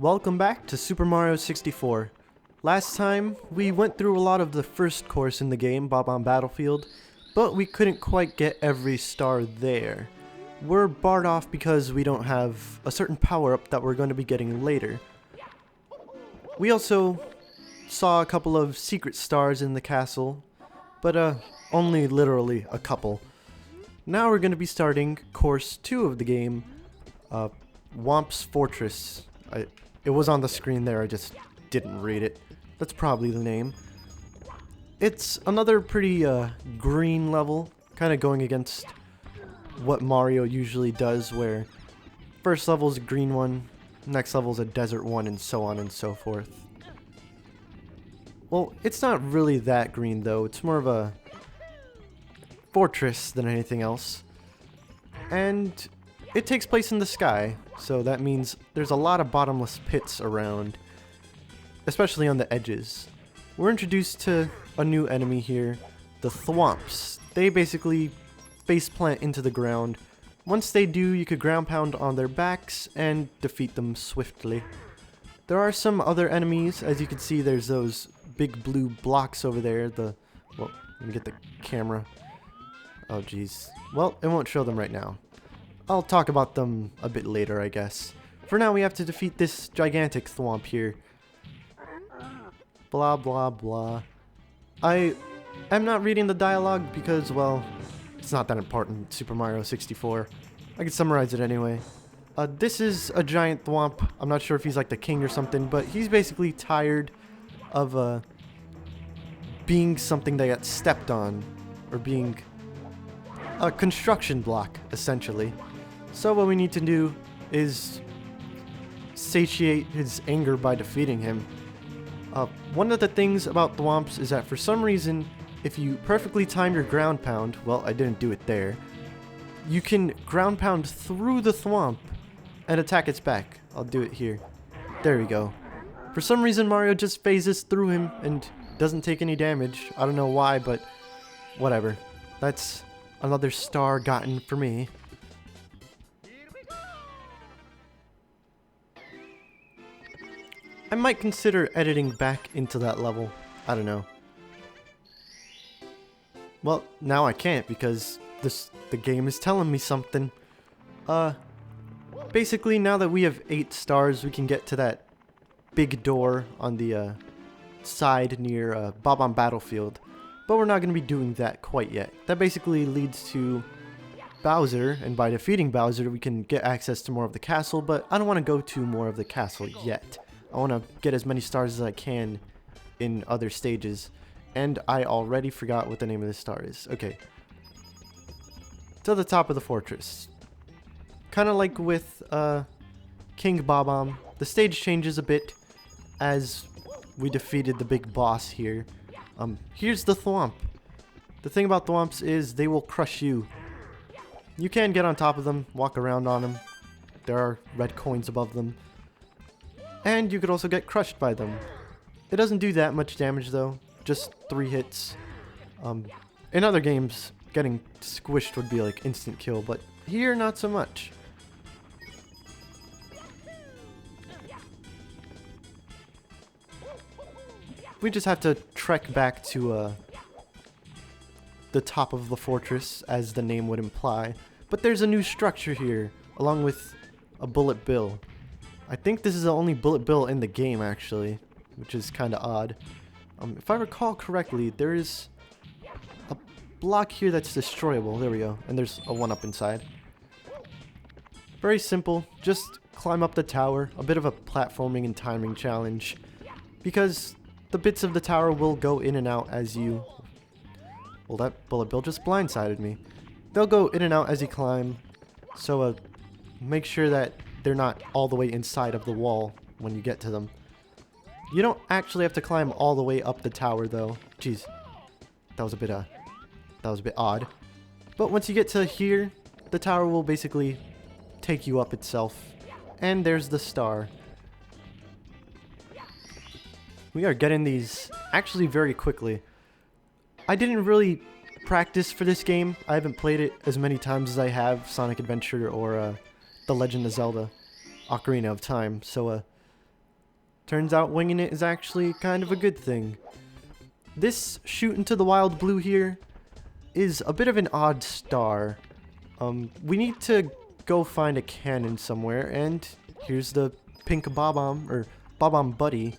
Welcome back to Super Mario 64. Last time, we went through a lot of the first course in the game, Bob-omb Battlefield, but we couldn't quite get every star there. We're barred off because we don't have a certain power-up that we're going to be getting later. We also saw a couple of secret stars in the castle, but only literally a couple. Now we're going to be starting course 2 of the game, Whomps Fortress. It was on the screen there, I just didn't read it. That's probably the name. It's another pretty green level, kind of going against what Mario usually does, where first level's a green one, next level's a desert one, and so on and so forth. Well, it's not really that green though, it's more of a fortress than anything else. And it takes place in the sky, so that means there's a lot of bottomless pits around, especially on the edges. We're introduced to a new enemy here, the Whomps. They basically faceplant into the ground. Once they do, you could ground pound on their backs and defeat them swiftly. There are some other enemies. As you can see, there's those big blue blocks over there. Well, let me get the camera. Oh geez. Well, it won't show them right now. I'll talk about them a bit later, I guess. For now, we have to defeat this gigantic Thwomp here. Blah, blah, blah. I am not reading the dialogue because, well, it's not that important in Super Mario 64. I can summarize it anyway. This is a giant Thwomp. I'm not sure if he's like the king or something, but he's basically tired of being something that got stepped on, or being a construction block, essentially. So what we need to do is satiate his anger by defeating him. One of the things about Thwomps is that for some reason, if you perfectly time your ground pound, well, I didn't do it there, you can ground pound through the Thwomp and attack its back. I'll do it here. There we go. For some reason, Mario just phases through him and doesn't take any damage. I don't know why, but whatever. That's another star gotten for me. I might consider editing back into that level. I don't know. Well, now I can't because the game is telling me something. Basically, now that we have 8 stars, we can get to that big door on the side near Bob-omb Battlefield. But we're not going to be doing that quite yet. That basically leads to Bowser, and by defeating Bowser, we can get access to more of the castle, but I don't want to go to more of the castle yet. I want to get as many stars as I can in other stages. And I already forgot what the name of this star is. Okay. To the top of the fortress. Kind of like with King Bob-omb, the stage changes a bit as we defeated the big boss here. Here's the Thwomp. The thing about Thwomps is they will crush you. You can get on top of them, walk around on them. There are red coins above them. And you could also get crushed by them. It doesn't do that much damage though, just 3 hits. In other games, getting squished would be like instant kill, but here not so much. We just have to trek back to the top of the fortress, as the name would imply. But there's a new structure here, along with a bullet bill. I think this is the only bullet bill in the game, actually, which is kind of odd. If I recall correctly, there is a block here that's destroyable. There we go. And there's a 1-up inside. Very simple. Just climb up the tower. A bit of a platforming and timing challenge. Because the bits of the tower will go in and out as you... Well, that bullet bill just blindsided me. They'll go in and out as you climb. So make sure that they're not all the way inside of the wall when you get to them. You don't actually have to climb all the way up the tower though. Jeez. That was a bit odd. But once you get to here, the tower will basically take you up itself. And there's the star. We are getting these actually very quickly. I didn't really practice for this game. I haven't played it as many times as I have Sonic Adventure or The Legend of Zelda Ocarina of Time. So Turns out winging it is actually kind of a good thing. This shoot into the wild blue here is a bit of an odd star. We need to go find a cannon somewhere, and here's the pink Bob-omb, or Bob-omb buddy,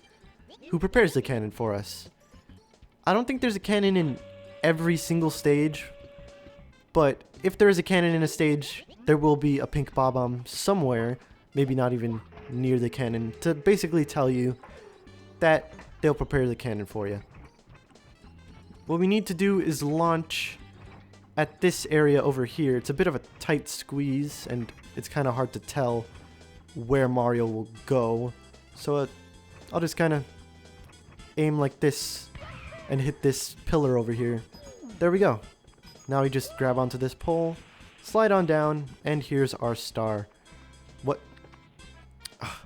who prepares the cannon for us. I don't think there's a cannon in every single stage, but if there is a cannon in a stage, there will be a pink Bob-omb somewhere, maybe not even near the cannon, to basically tell you that they'll prepare the cannon for you. What we need to do is launch at this area over here. It's a bit of a tight squeeze, and it's kind of hard to tell where Mario will go. So I'll just kind of aim like this and hit this pillar over here. There we go. Now we just grab onto this pole, slide on down, and here's our star. What? Ugh.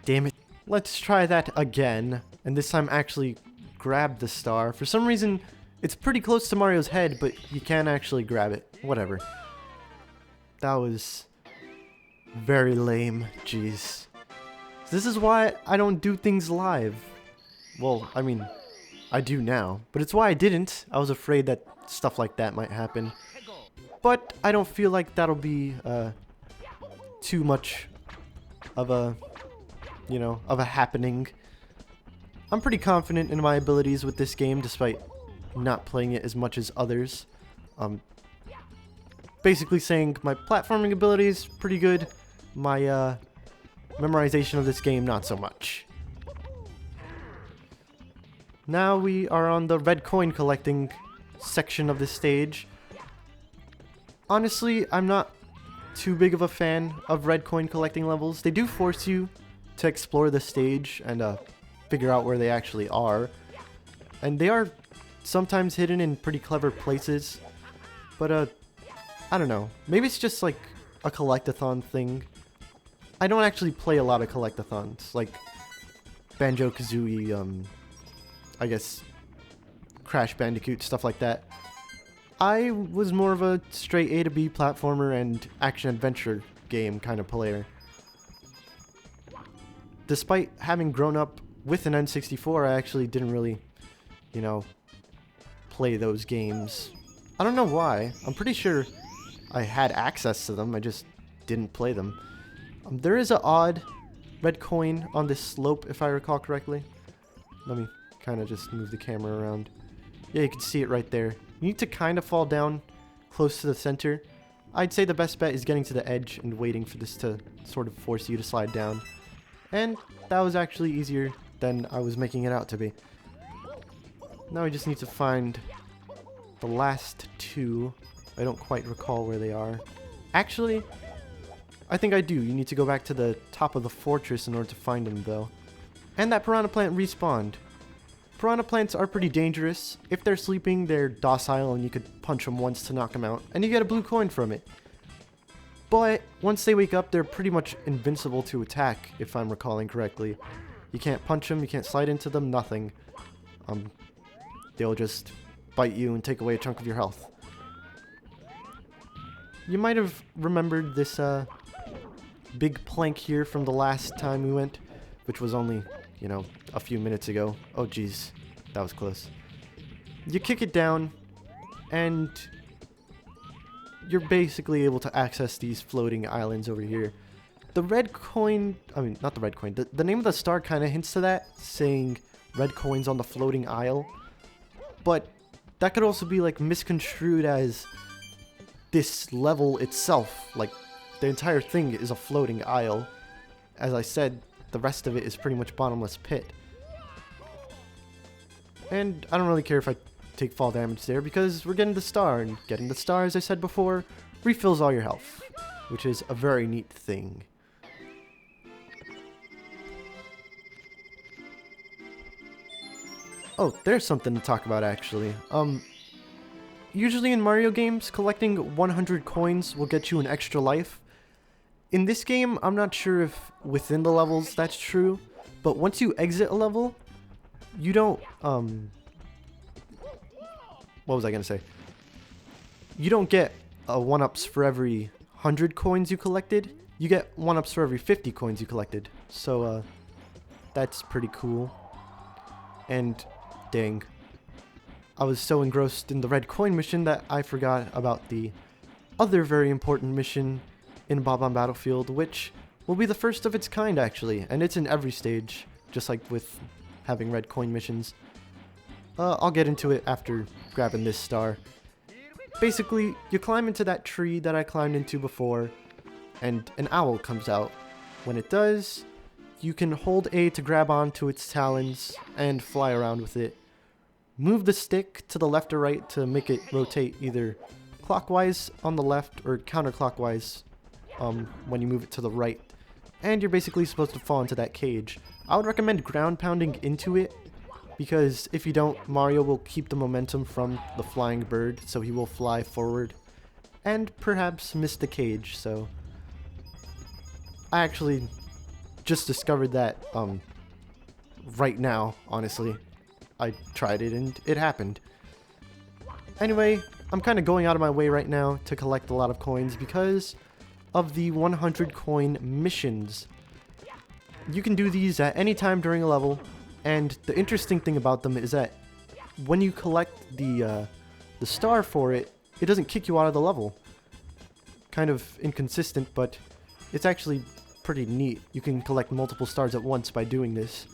Damn it. Let's try that again, and this time actually grab the star. For some reason, it's pretty close to Mario's head, but you can't actually grab it. Whatever. That was very lame. Jeez. This is why I don't do things live. Well, I mean, I do now, but it's why I didn't. I was afraid that stuff like that might happen. But I don't feel like that'll be too much of a, you know, of a happening. I'm pretty confident in my abilities with this game, despite not playing it as much as others. Basically saying my platforming abilities pretty good, my memorization of this game not so much. Now we are on the red coin collecting section of the stage. Honestly, I'm not too big of a fan of red coin collecting levels. They do force you to explore the stage and figure out where they actually are. And they are sometimes hidden in pretty clever places. But I don't know. Maybe it's just like a collectathon thing. I don't actually play a lot of collectathons, like Banjo-Kazooie, I guess Crash Bandicoot, stuff like that. I was more of a straight A to B platformer and action-adventure game kind of player. Despite having grown up with an N64, I actually didn't really, you know, play those games. I don't know why. I'm pretty sure I had access to them, I just didn't play them. There is an odd red coin on this slope, if I recall correctly. Let me kind of just move the camera around. Yeah, you can see it right there. You need to kind of fall down close to the center. I'd say the best bet is getting to the edge and waiting for this to sort of force you to slide down. And that was actually easier than I was making it out to be. Now we just need to find the last two. I don't quite recall where they are. Actually, I think I do. You need to go back to the top of the fortress in order to find them, though. And that piranha plant respawned. Piranha plants are pretty dangerous. If they're sleeping, they're docile and you could punch them once to knock them out, and you get a blue coin from it. But once they wake up, they're pretty much invincible to attack, if I'm recalling correctly. You can't punch them, you can't slide into them, nothing. They'll just bite you and take away a chunk of your health. You might have remembered this big plank here from the last time we went, which was only, you know, a few minutes ago. Oh geez, that was close. You kick it down, and you're basically able to access these floating islands over here. The red coin, I mean, not the red coin, the name of the star kind of hints to that, saying red coins on the floating isle. But that could also be like misconstrued as this level itself, like the entire thing is a floating isle. As I said, the rest of it is pretty much bottomless pit. And I don't really care if I take fall damage there because we're getting the star, and getting the star, as I said before, refills all your health, which is a very neat thing. Oh, there's something to talk about actually. Usually in Mario games, collecting 100 coins will get you an extra life. In this game, I'm not sure if within the levels that's true, but once you exit a level, you don't, what was I gonna say? You don't get 1-ups for every 100 coins you collected. you get 1-ups for every 50 coins you collected. So, that's pretty cool. And, dang. I was so engrossed in the red coin mission that I forgot about the other very important mission in Bob-omb Battlefield, which will be the first of its kind, actually. And it's in every stage, just like with having red coin missions. I'll get into it after grabbing this star. Basically, you climb into that tree that I climbed into before, and an owl comes out. When it does, you can hold A to grab onto its talons and fly around with it. Move the stick to the left or right to make it rotate either clockwise on the left or counterclockwise when you move it to the right. And you're basically supposed to fall into that cage. I would recommend ground pounding into it, because if you don't, Mario will keep the momentum from the flying bird, so he will fly forward and perhaps miss the cage. So I actually just discovered that right now, honestly. I tried it and it happened. Anyway, I'm kind of going out of my way right now to collect a lot of coins because of the 100 coin missions. You can do these at any time during a level, and the interesting thing about them is that when you collect the star for it, it doesn't kick you out of the level. Kind of inconsistent, but it's actually pretty neat. You can collect multiple stars at once by doing this.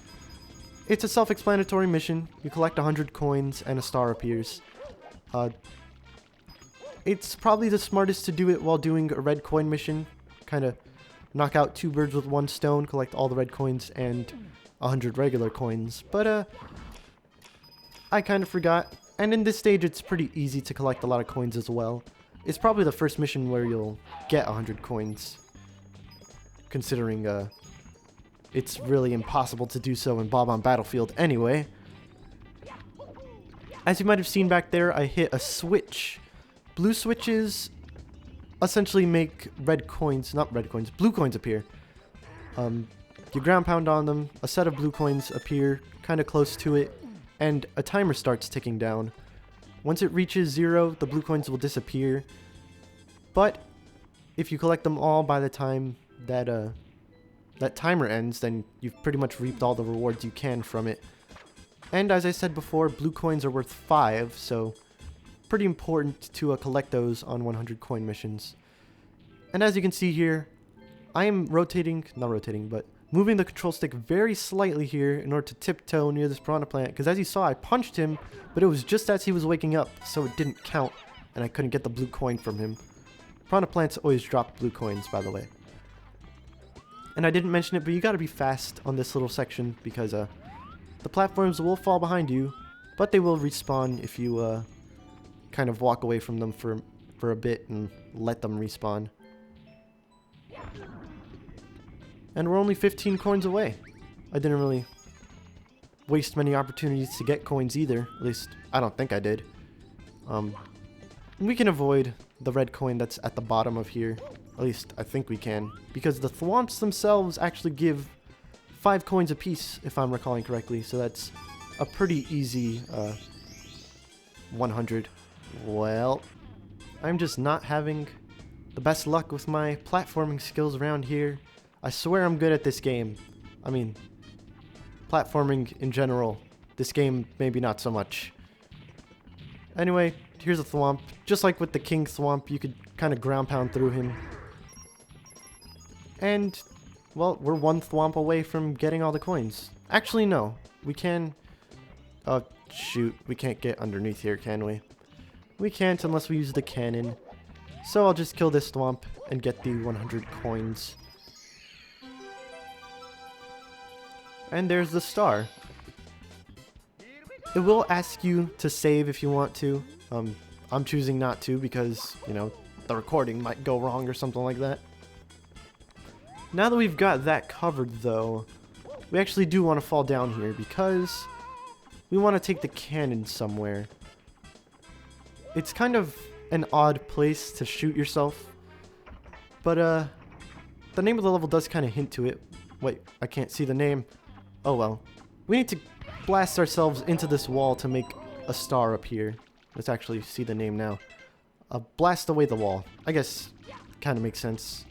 It's a self-explanatory mission. You collect 100 coins and a star appears. It's probably the smartest to do it while doing a red coin mission. Kind of knock out 2 birds with 1 stone, collect all the red coins and 100 regular coins. But I kind of forgot. And in this stage, it's pretty easy to collect a lot of coins as well. It's probably the first mission where you'll get 100 coins, considering it's really impossible to do so in Bob-omb Battlefield anyway. As you might have seen back there, I hit a switch. Blue switches essentially make red coins, not red coins, blue coins appear. You ground pound on them, a set of blue coins appear kind of close to it, and a timer starts ticking down. Once it reaches 0, the blue coins will disappear. But if you collect them all by the time that that timer ends, then you've pretty much reaped all the rewards you can from it. And as I said before, blue coins are worth 5, so pretty important to collect those on 100 coin missions. And as you can see here, I am moving the control stick very slightly here in order to tiptoe near this piranha plant, because as you saw, I punched him, but it was just as he was waking up, so it didn't count, and I couldn't get the blue coin from him. Piranha plants always drop blue coins, by the way. And I didn't mention it, but you gotta be fast on this little section, because the platforms will fall behind you, but they will respawn if you kind of walk away from them for a bit and let them respawn. And we're only 15 coins away. I didn't really waste many opportunities to get coins either. At least, I don't think I did. We can avoid the red coin that's at the bottom of here. At least, I think we can. Because the thwomps themselves actually give 5 coins apiece, if I'm recalling correctly. So that's a pretty easy 100. Well, I'm just not having the best luck with my platforming skills around here. I swear I'm good at this game. I mean, platforming in general. This game, maybe not so much. Anyway, here's a thwomp. Just like with the king thwomp, you could kind of ground pound through him. And, well, we're 1 thwomp away from getting all the coins. Actually, no. We can... Oh, shoot. We can't get underneath here, can we? We can't unless we use the cannon. So I'll just kill this thwomp and get the 100 coins. And there's the star. It will ask you to save if you want to. I'm choosing not to because, you know, the recording might go wrong or something like that. Now that we've got that covered, though, we actually do want to fall down here because we want to take the cannon somewhere. It's kind of an odd place to shoot yourself, but the name of the level does kind of hint to it. Wait, I can't see the name. Oh well. We need to blast ourselves into this wall to make a star appear. Let's actually see the name now. Blast away the wall. I guess kind of makes sense.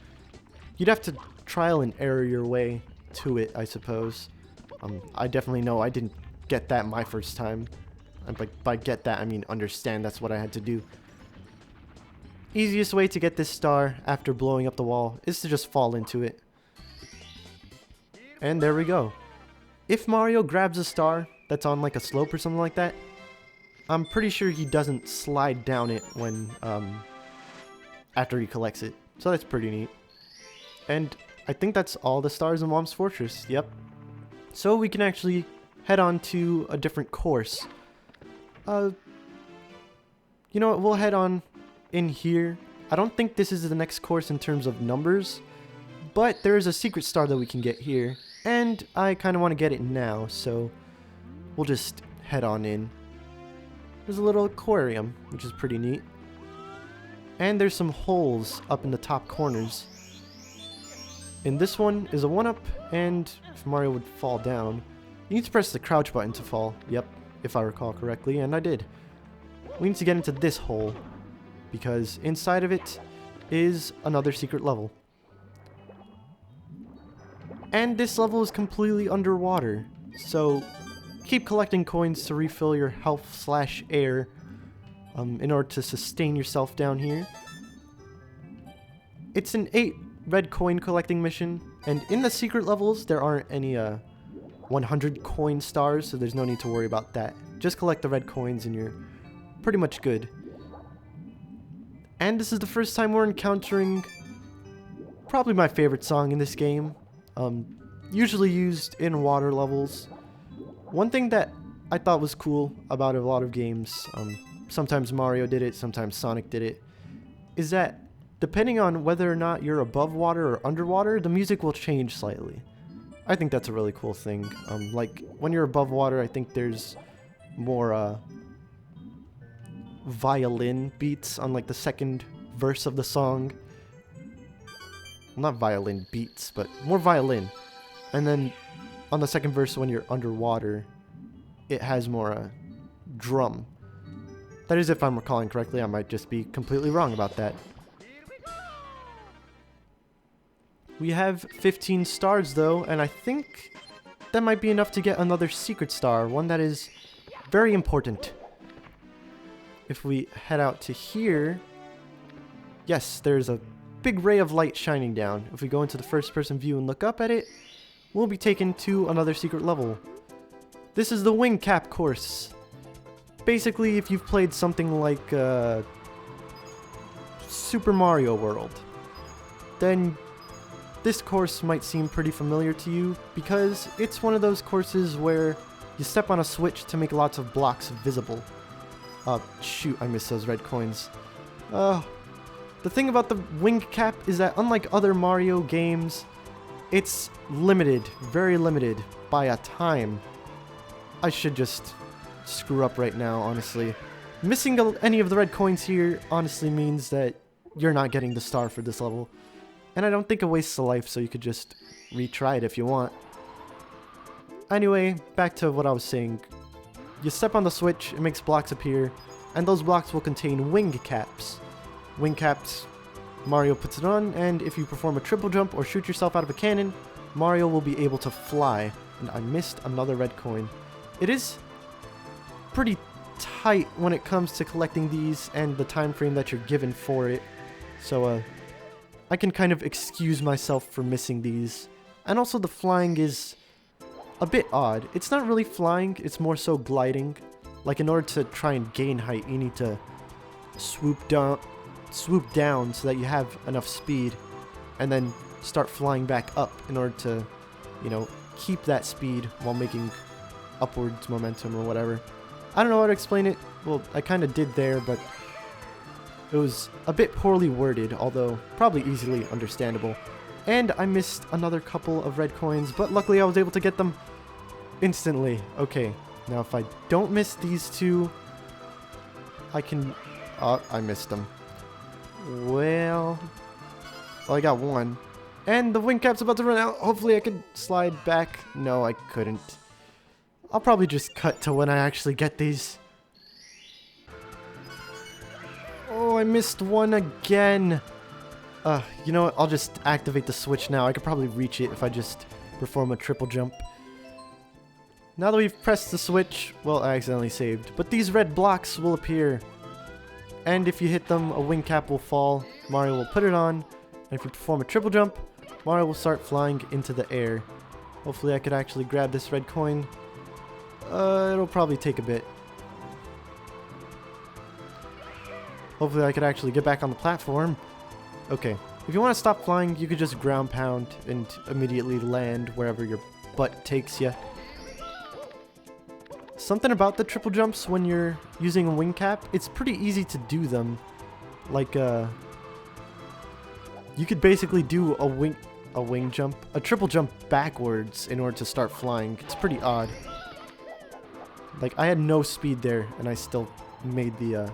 You'd have to trial and error your way to it, I suppose. I definitely know I didn't get that my first time. And by get that, I mean understand that's what I had to do. Easiest way to get this star after blowing up the wall is to just fall into it. And there we go. If Mario grabs a star that's on like a slope or something like that, I'm pretty sure he doesn't slide down it when after he collects it. So that's pretty neat. And I think that's all the stars in Whomps Fortress. Yep. So we can actually head on to a different course. You know what? We'll head on in here. I don't think this is the next course in terms of numbers, but there is a secret star that we can get here, and I kind of want to get it now, so we'll just head on in. There's a little aquarium, which is pretty neat. And there's some holes up in the top corners. In this one is a 1-up, and if Mario would fall down, you need to press the crouch button to fall. Yep, if I recall correctly, and I did. We need to get into this hole, because inside of it is another secret level. And this level is completely underwater, so keep collecting coins to refill your health/air in order to sustain yourself down here. It's an 8 red coin collecting mission, and in the secret levels there aren't any 100 coin stars, so there's no need to worry about that. Just collect the red coins and you're pretty much good. And this is the first time we're encountering probably my favorite song in this game, usually used in water levels. One thing that I thought was cool about a lot of games, sometimes Mario did it, sometimes Sonic did it, is that depending on whether or not you're above water or underwater, the music will change slightly. I think that's a really cool thing. Like, when you're above water, I think there's more violin beats on like the second verse of the song. Well, not violin beats, but more violin. And then on the second verse, when you're underwater, it has more drum. That is, if I'm recalling correctly. I might just be completely wrong about that. We have 15 stars though, and I think that might be enough to get another secret star, one that is very important. If we head out to here, yes, there's a big ray of light shining down. If we go into the first person view and look up at it, we'll be taken to another secret level. This is the wing cap course. Basically, if you've played something like Super Mario World, then this course might seem pretty familiar to you, because it's one of those courses where you step on a switch to make lots of blocks visible. Shoot, I missed those red coins. The thing about the wing cap is that unlike other Mario games, it's limited, very limited, by a time. I should just screw up right now, honestly. Missing any of the red coins here honestly means that you're not getting the star for this level. And I don't think it wastes a life, so you could just retry it if you want. Anyway, back to what I was saying. You step on the switch, it makes blocks appear, and those blocks will contain wing caps. Wing caps, Mario puts it on, and if you perform a triple jump or shoot yourself out of a cannon, Mario will be able to fly. And I missed another red coin. It is pretty tight when it comes to collecting these and the time frame that you're given for it. So, I can kind of excuse myself for missing these. And also the flying is a bit odd. It's not really flying, it's more so gliding. Like, in order to try and gain height, you need to swoop down so that you have enough speed, and then start flying back up in order to, you know, keep that speed while making upwards momentum or whatever. I don't know how to explain it. Well, I kind of did there, but it was a bit poorly worded, although probably easily understandable. And I missed another couple of red coins, but luckily I was able to get them instantly. Okay, now if I don't miss these two, I can... I missed them. Well, I got one. And the wing cap's about to run out. Hopefully I could slide back. No, I couldn't. I'll probably just cut to when I actually get these. Oh, I missed one again. You know what? I'll just activate the switch now. I could probably reach it if I just perform a triple jump. Now that we've pressed the switch, well, I accidentally saved, but these red blocks will appear. And if you hit them, a wing cap will fall, Mario will put it on, and if you perform a triple jump, Mario will start flying into the air. Hopefully I could actually grab this red coin. It'll probably take a bit. Hopefully I could actually get back on the platform. Okay, if you want to stop flying, you could just ground pound and immediately land wherever your butt takes you. Something about the triple jumps when you're using a wing cap, it's pretty easy to do them. Like, you could basically do a wing jump, a triple jump backwards in order to start flying. It's pretty odd. Like, I had no speed there, and I still made the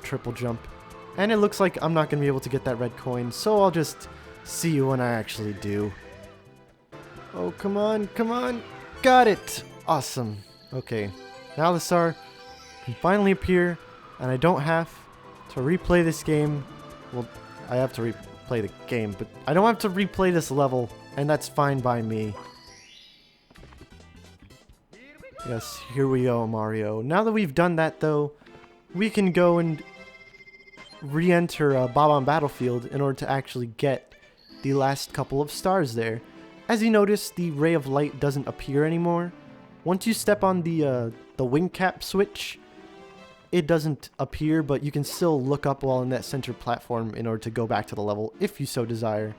triple jump. And it looks like I'm not going to be able to get that red coin, so I'll just see you when I actually do. Oh, come on, come on. Got it! Awesome. Okay, now the star can finally appear, and I don't have to replay this game. Well, I have to replay the game, but I don't have to replay this level, and that's fine by me. Yes, here we go, Mario. Now that we've done that, though, we can go and re-enter Bob-omb Battlefield in order to actually get the last couple of stars there. As you notice, the ray of light doesn't appear anymore. Once you step on the wing cap switch, it doesn't appear, but you can still look up while in that center platform in order to go back to the level, if you so desire.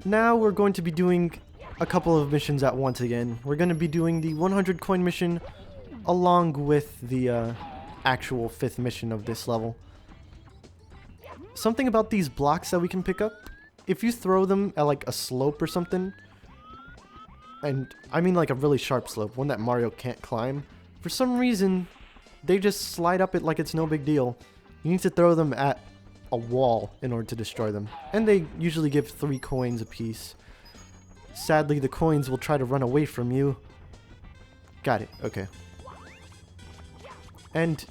Now we're going to be doing a couple of missions at once again. We're going to be doing the 100 coin mission along with the actual 5th mission of this level. Something about these blocks that we can pick up, if you throw them at like a slope or something, and I mean like a really sharp slope, one that Mario can't climb, for some reason they just slide up it like it's no big deal. You need to throw them at a wall in order to destroy them, and they usually give 3 coins apiece. Sadly, the coins will try to run away from you. Got it, okay. And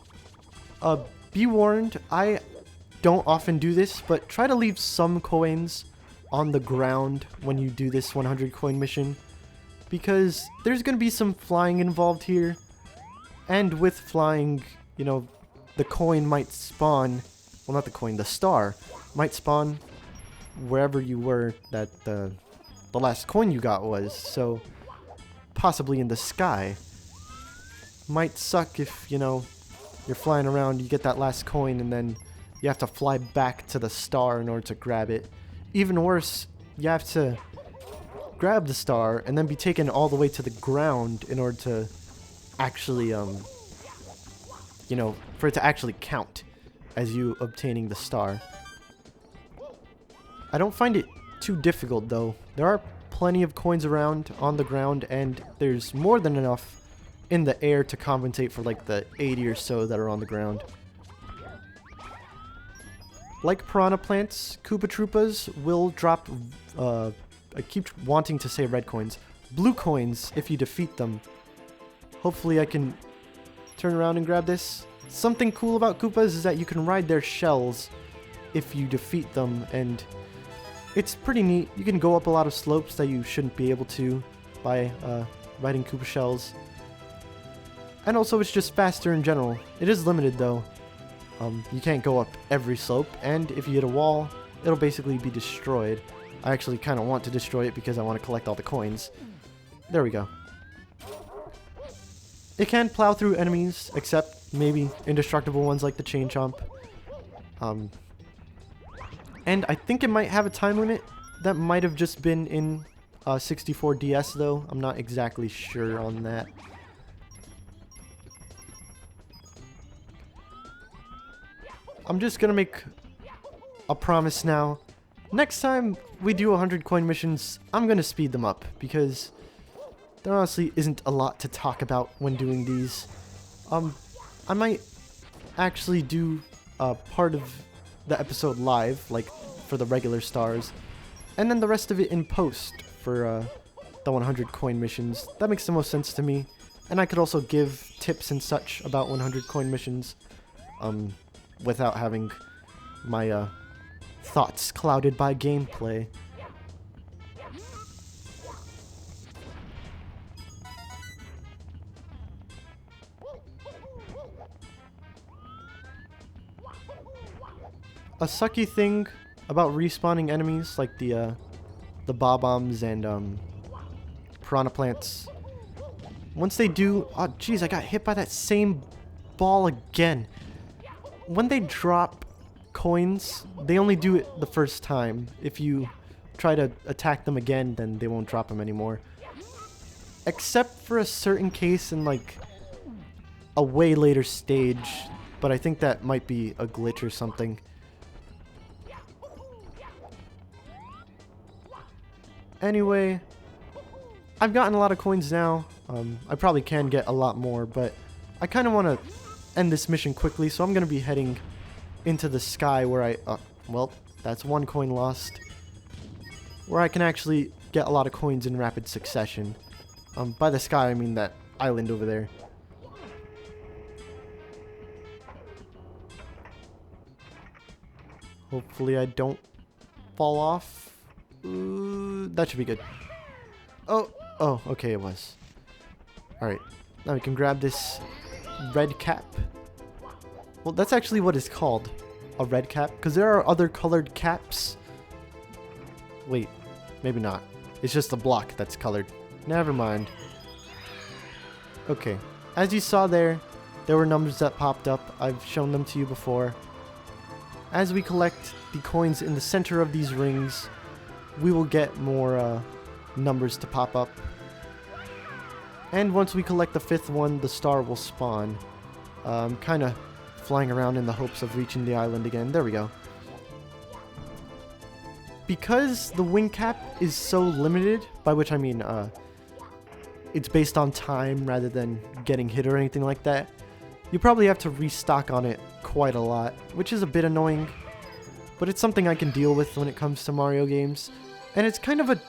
be warned, I don't often do this, but try to leave some coins on the ground when you do this 100 coin mission, because there's going to be some flying involved here, and with flying, you know, the coin might spawn, well, not the coin, the star might spawn wherever you were that the last coin you got was, so possibly in the sky. Might suck if, you know, you're flying around, you get that last coin, and then you have to fly back to the star in order to grab it. Even worse, you have to grab the star and then be taken all the way to the ground in order to actually, you know, for it to actually count as you obtaining the star. I don't find it too difficult, though. There are plenty of coins around on the ground, and there's more than enough in the air to compensate for like the 80 or so that are on the ground. Like piranha plants, Koopa Troopas will drop, I keep wanting to say red coins, blue coins if you defeat them. Hopefully I can turn around and grab this. Something cool about Koopas is that you can ride their shells if you defeat them, and it's pretty neat. You can go up a lot of slopes that you shouldn't be able to by riding Koopa shells. And also it's just faster in general. It is limited though. You can't go up every slope, and if you hit a wall, it'll basically be destroyed. I actually kind of want to destroy it because I want to collect all the coins. There we go. It can plow through enemies, except maybe indestructible ones like the Chain Chomp. And I think it might have a time limit. That might have just been in 64DS though. I'm not exactly sure on that. I'm just gonna make a promise now. Next time we do 100 coin missions, I'm gonna speed them up, because there honestly isn't a lot to talk about when doing these. I might actually do part of the episode live, like for the regular stars, and then the rest of it in post for the 100 coin missions. That makes the most sense to me. And I could also give tips and such about 100 coin missions without having my thoughts clouded by gameplay. A sucky thing about respawning enemies like the bob-ombs and piranha plants. Once they do, oh jeez, I got hit by that same ball again. When they drop coins, they only do it the first time. If you try to attack them again, then they won't drop them anymore. Except for a certain case in like a way later stage, but I think that might be a glitch or something. Anyway, I've gotten a lot of coins now. I probably can get a lot more, but I kind of want to end this mission quickly, so I'm going to be heading into the sky where I... well, that's one coin lost. Where I can actually get a lot of coins in rapid succession. By the sky, I mean that island over there. Hopefully I don't fall off. That should be good. Oh, okay, it was. Alright, now we can grab this red cap. Well, that's actually what it's called. A red cap, because there are other colored caps. Wait, maybe not. It's just a block that's colored. Never mind. Okay, as you saw there were numbers that popped up. I've shown them to you before. As we collect the coins in the center of these rings, we will get more numbers to pop up. And once we collect the 5th one, the star will spawn. I'm kind of flying around in the hopes of reaching the island again. There we go. Because the wing cap is so limited, by which I mean it's based on time rather than getting hit or anything like that, you probably have to restock on it quite a lot, which is a bit annoying, but it's something I can deal with when it comes to Mario games. And it's kind of a,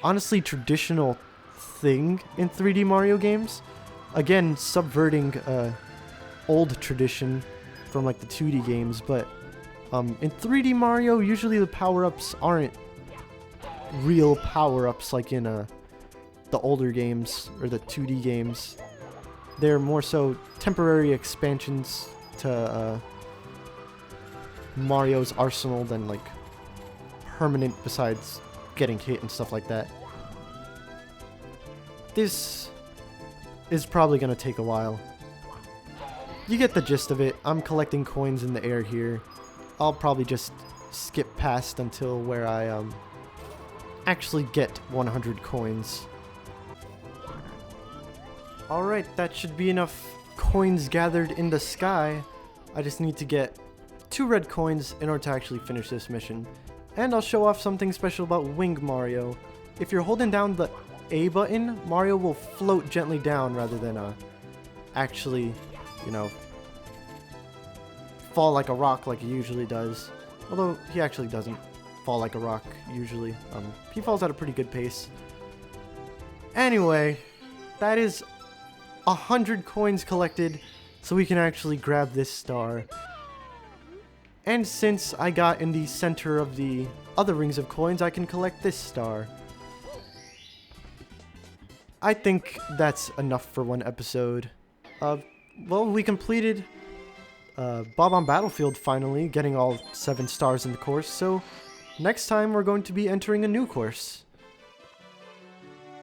honestly, traditional thing in 3D Mario games. Again, subverting old tradition from like the 2D games, but in 3D Mario, usually the power-ups aren't real power-ups like in the older games or the 2D games. They're more so temporary expansions to Mario's arsenal than like permanent, besides getting hit and stuff like that. This is probably going to take a while. You get the gist of it. I'm collecting coins in the air here. I'll probably just skip past until where I actually get 100 coins. Alright, that should be enough coins gathered in the sky. I just need to get 2 red coins in order to actually finish this mission. And I'll show off something special about Wing Mario. If you're holding down the A button, Mario will float gently down rather than actually, you know, fall like a rock like he usually does. Although he actually doesn't fall like a rock usually. He falls at a pretty good pace. Anyway, that is 100 coins collected, so we can actually grab this star. And since I got in the center of the other rings of coins, I can collect this star. I think that's enough for one episode. Well, we completed Bob-omb Battlefield finally, getting all 7 stars in the course, so next time we're going to be entering a new course.